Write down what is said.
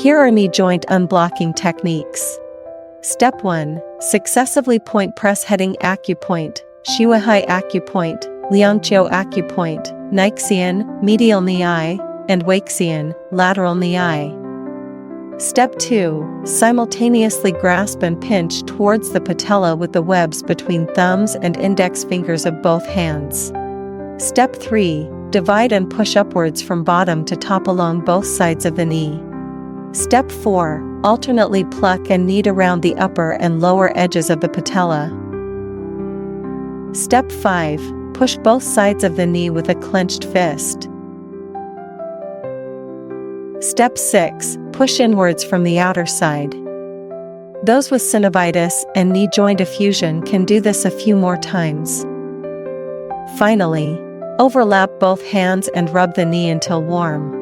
Here are knee joint unblocking techniques. Step 1. Successively point press heading acupoint, Shiwahai acupoint, Liangqiu acupoint, Nixian, medial knee eye, and Waxian, lateral knee eye. Step 2. Simultaneously grasp and pinch towards the patella with the webs between thumbs and index fingers of both hands. Step 3. Divide and push upwards from bottom to top along both sides of the knee. Step 4. Alternately pluck and knead around the upper and lower edges of the patella. Step 5. Push both sides of the knee with a clenched fist. Step 6. Push inwards from the outer side. Those with synovitis and knee joint effusion can do this a few more times. Finally, overlap both hands and rub the knee until warm.